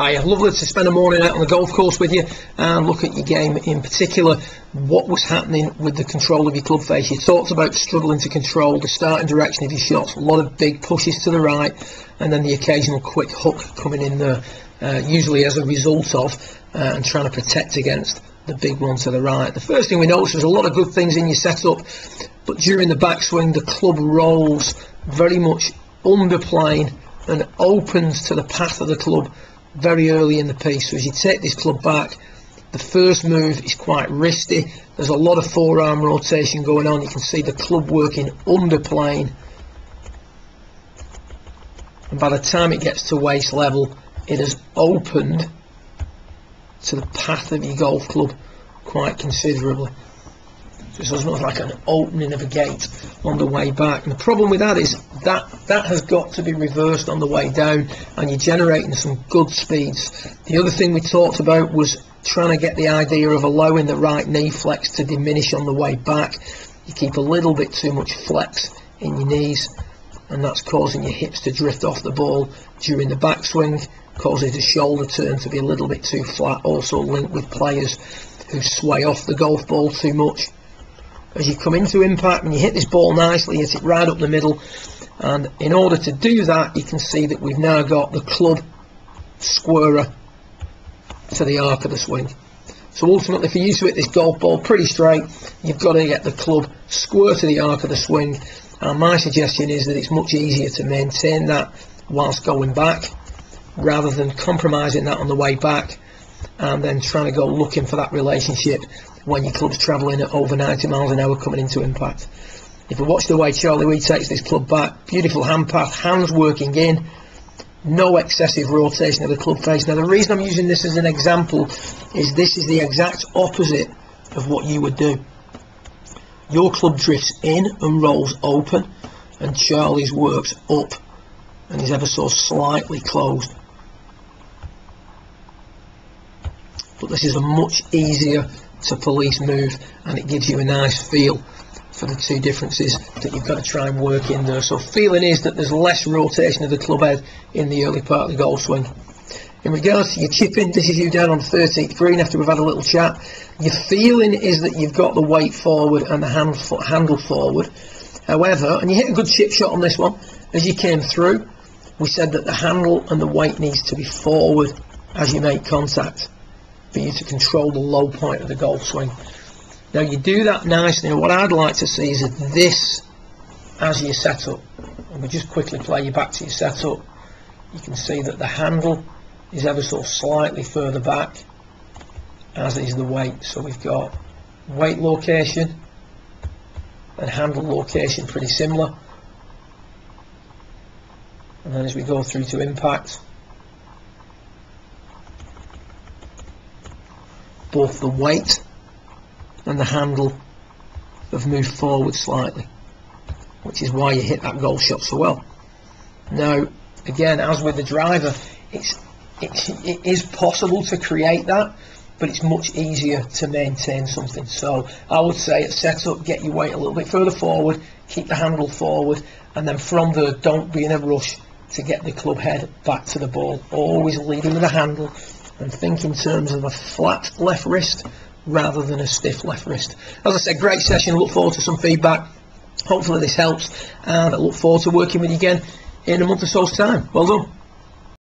Hi, lovely to spend a morning out on the golf course with you and look at your game, in particular what was happening with the control of your club face. You talked about struggling to control the starting direction of your shots, a lot of big pushes to the right and then the occasional quick hook coming in there, usually as a result of and trying to protect against the big one to the right. The first thing we noticed was a lot of good things in your setup, but during the backswing the club rolls very much underplane and opens to the path of the club very early in the piece. So as you take this club back, the first move is quite risky. There's a lot of forearm rotation going on. You can see the club working underplane, and by the time it gets to waist level it has opened to the path of your golf club quite considerably. So it's almost like an opening of a gate on the way back, and the problem with that is that has got to be reversed on the way down, and you're generating some good speeds. The other thing we talked about was trying to get the idea of allowing the right knee flex to diminish on the way back. You keep a little bit too much flex in your knees, and that's causing your hips to drift off the ball during the backswing, causes the shoulder turn to be a little bit too flat, also linked with players who sway off the golf ball too much. As you come into impact and you hit this ball nicely, hit it right up the middle, and in order to do that you can see that we've now got the club squarer to the arc of the swing. So ultimately, for you to hit this golf ball pretty straight, you've got to get the club square to the arc of the swing, and my suggestion is that it's much easier to maintain that whilst going back rather than compromising that on the way back and then trying to go looking for that relationship when your club's travelling at over 90 miles an hour coming into impact. If we watch the way Charlie Wee takes this club back, beautiful hand path, hands working in, no excessive rotation of the club face. Now the reason I'm using this as an example is this is the exact opposite of what you would do. Your club drifts in and rolls open, and Charlie's works up and is ever so slightly closed. But this is a much easier to police move, and it gives you a nice feel for the two differences that you've got to try and work in there. So feeling is that there's less rotation of the club head in the early part of the golf swing. In regards to your chipping, this is you down on the 13th green after we've had a little chat. Your feeling is that you've got the weight forward and the handle forward. However, and you hit a good chip shot on this one, as you came through, we said that the handle and the weight needs to be forward as you make contact for you to control the low point of the golf swing. Now you do that nicely, and what I'd like to see is this as your setup. And we just quickly play you back to your setup. You can see that the handle is ever so slightly further back, as is the weight. So we've got weight location and handle location pretty similar. And then as we go through to impact, both the weight and the handle have moved forward slightly, which is why you hit that golf shot so well. Now again, as with the driver, it is possible to create that, but it's much easier to maintain something. So I would say at setup, get your weight a little bit further forward, keep the handle forward, and then from there don't be in a rush to get the club head back to the ball. Always leading with the handle and think in terms of a flat left wrist rather than a stiff left wrist. As I said, great session. Look forward to some feedback. Hopefully this helps, and I look forward to working with you again in a month or so's time. Well done.